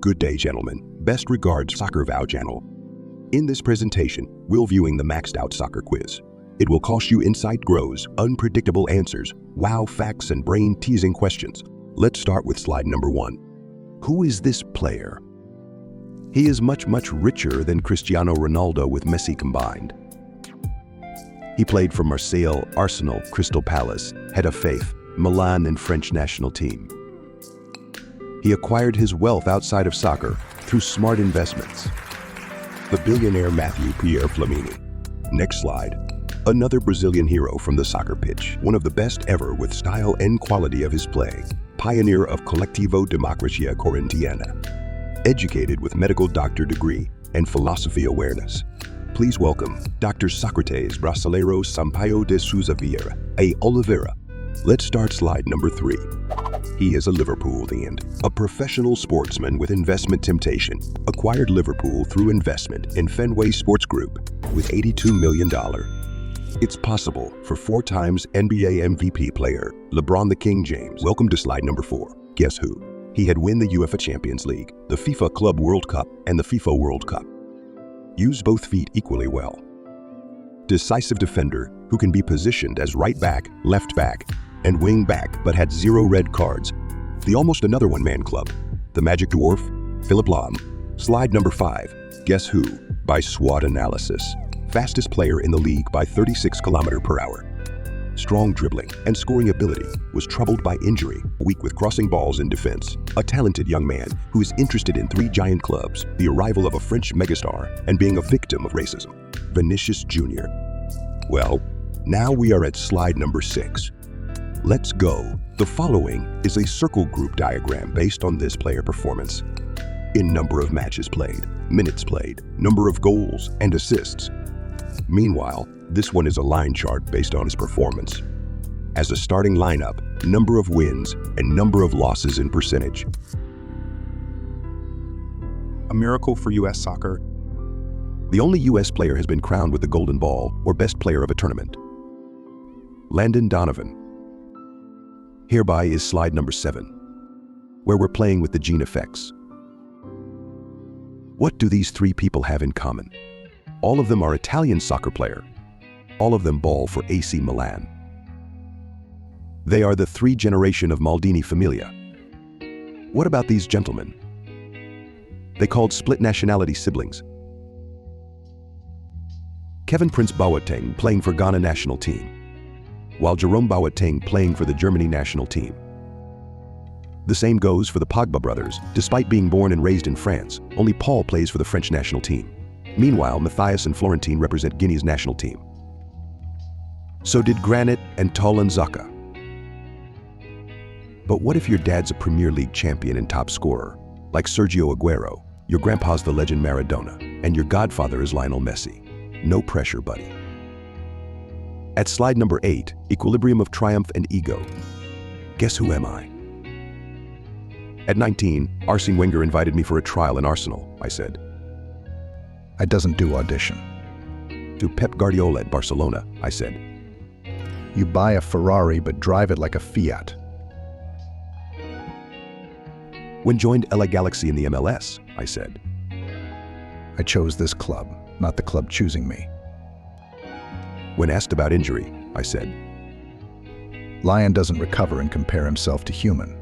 Good day, gentlemen. Best regards, Soccer Vow channel. In this presentation, we'll viewing the maxed out soccer quiz. It will cost you insight grows, unpredictable answers, wow facts, and brain-teasing questions. Let's start with slide number 1. Who is this player? He is much richer than Cristiano Ronaldo with Messi combined. He played for Marseille, Arsenal, Crystal Palace, Getafe, Milan, and French national team. He acquired his wealth outside of soccer through smart investments. The billionaire Matthew Pierre Flamini. Next slide. Another Brazilian hero from the soccer pitch, one of the best ever with style and quality of his play. Pioneer of Colectivo Democracia Corintiana. Educated with medical doctor degree and philosophy awareness. Please welcome Dr. Socrates Brasileiro Sampaio de Souza Vieira, a Oliveira. Let's start slide number 3. He is a Liverpoolian, a professional sportsman with investment temptation, acquired Liverpool through investment in Fenway Sports Group with $82 million. It's possible for 4 times NBA MVP player, LeBron the King James. Welcome to slide number 4. Guess who? He had won the UEFA Champions League, the FIFA Club World Cup, and the FIFA World Cup. Use both feet equally well. Decisive defender who can be positioned as right back, left back, and wing back, but had 0 red cards. The almost another one-man club. The Magic Dwarf, Philip Lahm. Slide number 5. Guess who? By SWOT analysis. Fastest player in the league by 36 km/h. Strong dribbling and scoring ability, was troubled by injury, weak with crossing balls in defense. A talented young man who is interested in 3 giant clubs, the arrival of a French megastar, and being a victim of racism. Vinicius Jr. Well, now we are at slide number 6. Let's go. The following is a circle group diagram based on this player performance. In number of matches played, minutes played, number of goals and assists. Meanwhile, this one is a line chart based on his performance. As a starting lineup, number of wins and number of losses in percentage. A miracle for U.S. soccer. The only U.S. player has been crowned with the Golden Ball or Best Player of a Tournament. Landon Donovan. Hereby is slide number 7, where we're playing with the gene effects. What do these 3 people have in common? All of them are Italian soccer player. All of them ball for AC Milan. They are the 3 generation of Maldini familia. What about these gentlemen? They called split nationality siblings. Kevin Prince Boateng playing for Ghana national team, while Jerome Boateng playing for the Germany national team. The same goes for the Pogba brothers. Despite being born and raised in France, only Paul plays for the French national team. Meanwhile, Matthias and Florentine represent Guinea's national team. So did Granit and Tolan Zaka. But what if your dad's a Premier League champion and top scorer, like Sergio Aguero, your grandpa's the legend Maradona, and your godfather is Lionel Messi? No pressure, buddy. At slide number 8, equilibrium of triumph and ego. Guess who am I? At 19, Arsene Wenger invited me for a trial in Arsenal, I said. I doesn't do audition. To Pep Guardiola at Barcelona, I said. You buy a Ferrari but drive it like a Fiat. When joined LA Galaxy in the MLS, I said. I chose this club, not the club choosing me. When asked about injury, I said. Lion doesn't recover and compare himself to human.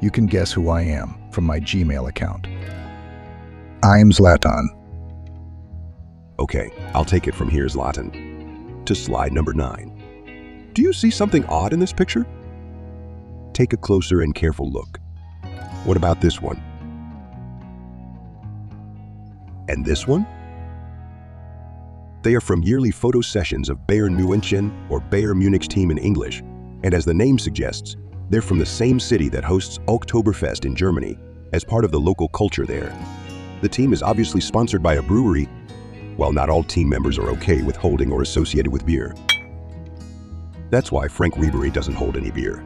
You can guess who I am from my Gmail account. I'm Zlatan. Okay, I'll take it from here, Zlatan. To slide number 9. Do you see something odd in this picture? Take a closer and careful look. What about this one? And this one? They are from yearly photo sessions of Bayern München, or Bayern Munich's team in English, and as the name suggests, they're from the same city that hosts Oktoberfest in Germany, as part of the local culture there. The team is obviously sponsored by a brewery, while not all team members are okay with holding or associated with beer. That's why Frank Ribery doesn't hold any beer.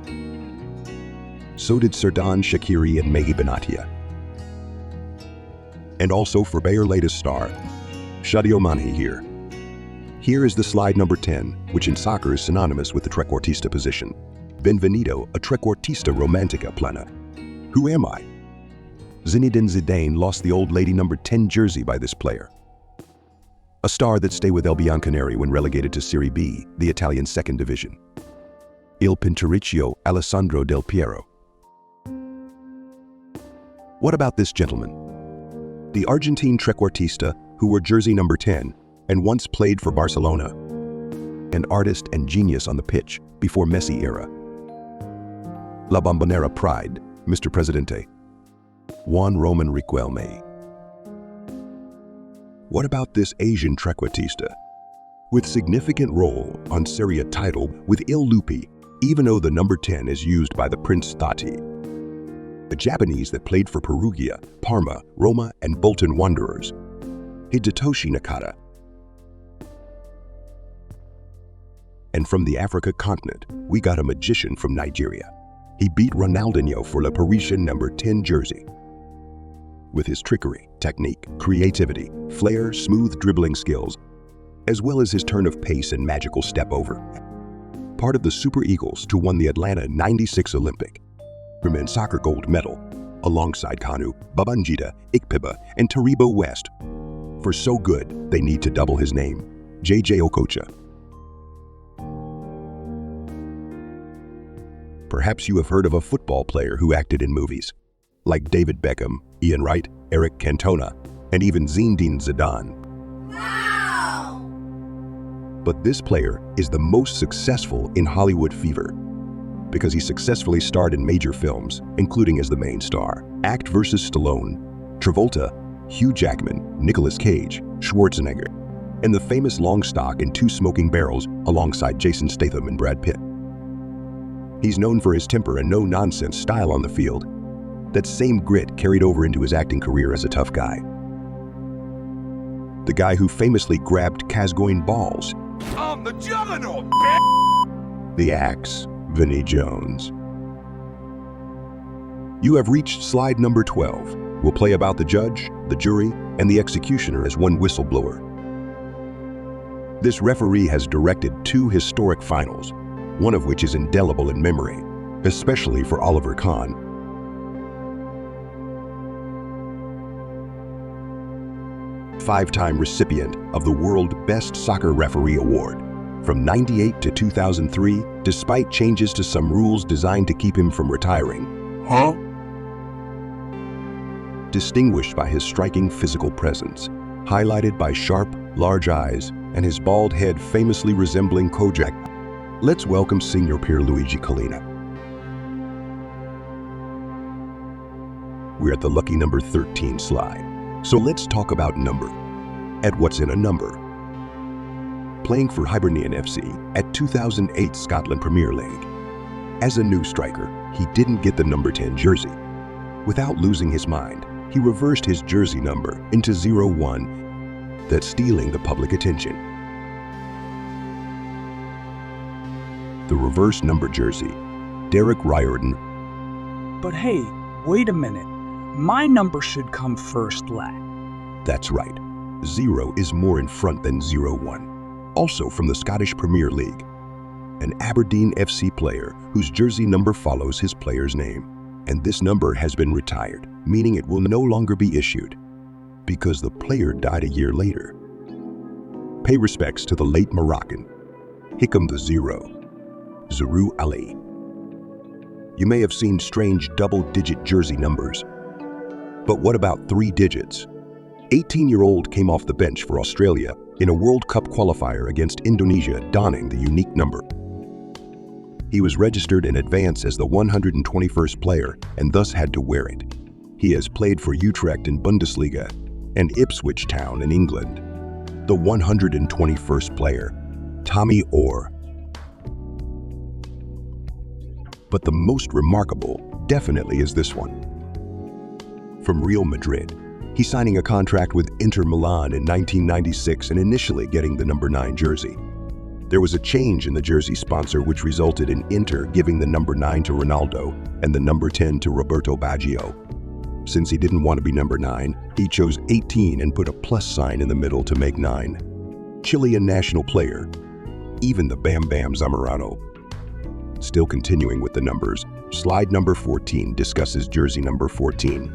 So did Serdan Shaqiri and Mehi Benatia. And also for Bayer latest star, Sadio Mane here. Here is the slide number 10, which in soccer is synonymous with the trequartista position. Benvenido a trequartista romantica plena. Who am I? Zinedine Zidane lost the old lady number 10 jersey by this player. A star that stayed with El Bianconeri when relegated to Serie B, the Italian second division. Il Pinturicchio Alessandro Del Piero. What about this gentleman? The Argentine trequartista who wore jersey number 10 and once played for Barcelona. An artist and genius on the pitch before Messi era. La Bombonera pride, Mr. Presidente. Juan Roman Riquelme. What about this Asian trequartista? With significant role on Serie A title with Il Lupi, even though the number 10 is used by the Prince Thati. The Japanese that played for Perugia, Parma, Roma, and Bolton Wanderers. Hidetoshi Nakata. And from the Africa continent, we got a magician from Nigeria. He beat Ronaldinho for La Parisian number 10 jersey. With his trickery, technique, creativity, flair, smooth dribbling skills, as well as his turn of pace and magical step over. Part of the Super Eagles to won the Atlanta 96 Olympic. For men's soccer gold medal, alongside Kanu, Babangida, Ikpiba, and Taribo West. For so good, they need to double his name, JJ Okocha. Perhaps you have heard of a football player who acted in movies, like David Beckham, Ian Wright, Eric Cantona, and even Zinedine Zidane. Wow! But this player is the most successful in Hollywood fever because he successfully starred in major films, including as the main star. Act vs. Stallone, Travolta, Hugh Jackman, Nicolas Cage, Schwarzenegger, and the famous Long Stock in Two Smoking Barrels alongside Jason Statham and Brad Pitt. He's known for his temper and no-nonsense style on the field. That same grit carried over into his acting career as a tough guy. The guy who famously grabbed Casgoyne balls. I'm the juggernaut, bitch! The Axe, Vinnie Jones. You have reached slide number 12. We'll play about the judge, the jury, and the executioner as one whistleblower. This referee has directed 2 historic finals, one of which is indelible in memory, especially for Oliver Kahn. Five-time recipient of the World Best Soccer Referee Award. From '98 to 2003, despite changes to some rules designed to keep him from retiring. Huh? Distinguished by his striking physical presence, highlighted by sharp, large eyes, and his bald head famously resembling Kojak. Let's welcome Signor Pierluigi Collina. We're at the lucky number 13 slide. So let's talk about number. At what's in a number. Playing for Hibernian FC at 2008 Scotland Premier League. As a new striker, he didn't get the number 10 jersey. Without losing his mind, he reversed his jersey number into 01, that's stealing the public attention. The reverse number jersey, Derek Riordan. But hey, wait a minute. My number should come first, lad. That's right. 0 is more in front than 01. Also from the Scottish Premier League. An Aberdeen FC player whose jersey number follows his player's name. And this number has been retired, meaning it will no longer be issued because the player died a year later. Pay respects to the late Moroccan, Hikam the Zero, Zaru Ali. You may have seen strange double-digit jersey numbers. But what about 3 digits? 18-year-old came off the bench for Australia in a World Cup qualifier against Indonesia, donning the unique number. He was registered in advance as the 121st player and thus had to wear it. He has played for Utrecht in Bundesliga and Ipswich Town in England. The 121st player, Tommy Orr. But the most remarkable definitely is this one. From Real Madrid, he's signing a contract with Inter Milan in 1996 and initially getting the number 9 jersey. There was a change in the jersey sponsor which resulted in Inter giving the number 9 to Ronaldo and the number 10 to Roberto Baggio. Since he didn't want to be number 9, he chose 18 and put a plus sign in the middle to make 9. Chilean national player, even the Bam Bam Zamorano. Still continuing with the numbers, slide number 14 discusses jersey number 14.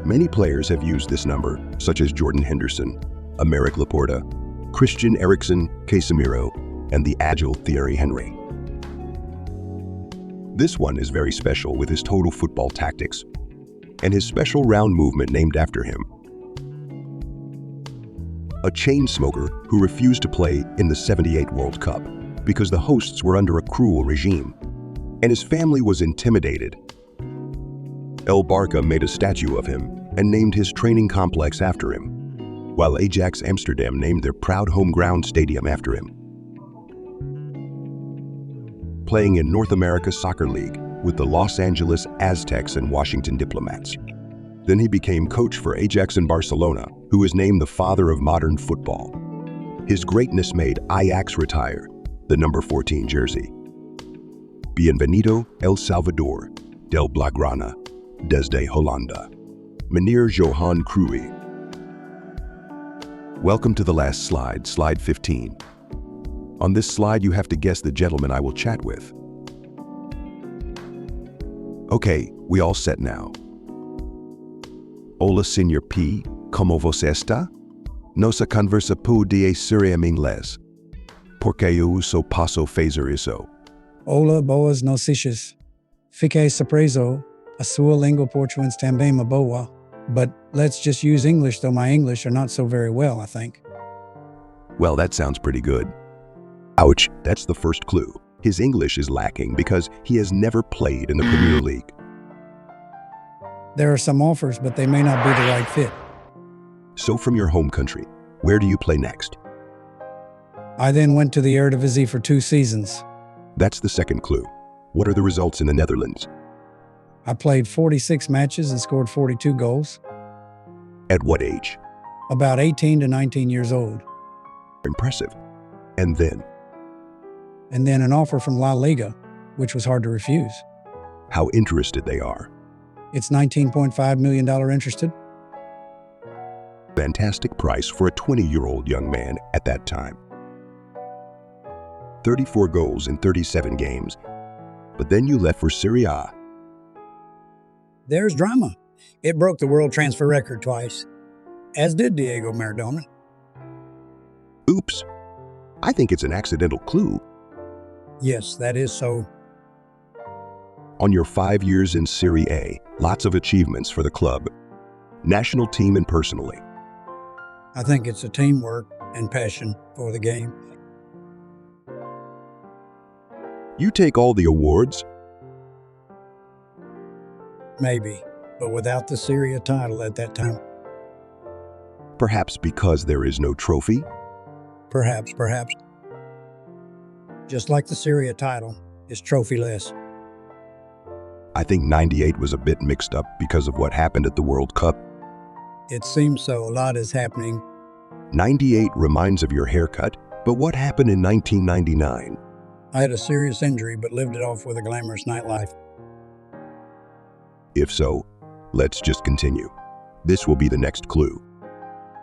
Many players have used this number, such as Jordan Henderson, Aymeric Laporta, Christian Eriksen, Casemiro, and the agile Thierry Henry. This one is very special with his total football tactics and his special round movement named after him. A chain smoker who refused to play in the '78 World Cup because the hosts were under a cruel regime, and his family was intimidated. El Barca made a statue of him and named his training complex after him, while Ajax Amsterdam named their proud home ground stadium after him. Playing in North America Soccer League with the Los Angeles Aztecs and Washington Diplomats. Then he became coach for Ajax in Barcelona, who is named the father of modern football. His greatness made Ajax retire the number 14 jersey. Bienvenido El Salvador, del Blaugrana, desde Holanda. Meneer Johan Cruijff. Welcome to the last slide, slide 15. On this slide, you have to guess the gentleman I will chat with. Okay, we all set now. Hola, Senor P. ¿Cómo você está? Nossa conversa pode ser em inglês. Porque eu uso passo fazer isso. Hola, boas notícias. Fiquei surpreso. A sua língua portuguesa também é boa. But let's just use English, though my English are not so very well, I think. Well, that sounds pretty good. Ouch, that's the first clue. His English is lacking because he has never played in the Premier League. There are some offers, but they may not be the right fit. So from your home country, where do you play next? I then went to the Eredivisie for 2 seasons. That's the second clue. What are the results in the Netherlands? I played 46 matches and scored 42 goals. At what age? About 18 to 19 years old. Impressive. And then an offer from La Liga, which was hard to refuse. how interested they are. It's $19.5 million interested. Fantastic price for a 20-year-old young man at that time. 34 goals in 37 games. But then you left for Serie A. There's drama. It broke the world transfer record twice, as did Diego Maradona. Oops. I think it's an accidental clue. Yes, that is so. On your 5 years in Serie A, lots of achievements for the club, national team and personally. I think it's a teamwork and passion for the game. You take all the awards? Maybe, but without the Serie A title at that time. Perhaps because there is no trophy? Perhaps. Just like the Serie A title is trophyless. I think 98 was a bit mixed up because of what happened at the World Cup. It seems so. A lot is happening. 98 reminds of your haircut, but what happened in 1999? I had a serious injury, but lived it off with a glamorous nightlife. If so, let's just continue. This will be the next clue.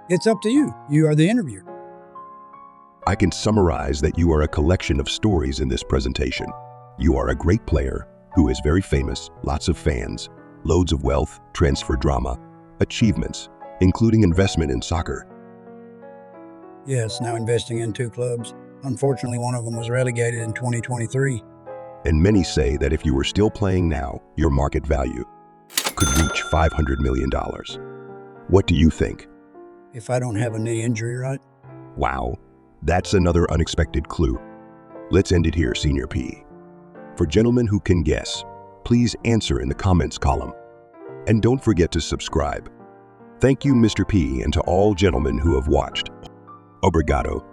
It's up to you. You are the interviewer. I can summarize that you are a collection of stories in this presentation. You are a great player who is very famous, lots of fans, loads of wealth, transfer drama, achievements, including investment in soccer. Yes, now investing in 2 clubs. Unfortunately, one of them was relegated in 2023. And many say that if you were still playing now, your market value could reach $500 million. What do you think? If I don't have a knee injury, right? Wow, that's another unexpected clue. Let's end it here, Senior P. For gentlemen who can guess, please answer in the comments column. And don't forget to subscribe. Thank you, Mr. P, and to all gentlemen who have watched. Obrigado.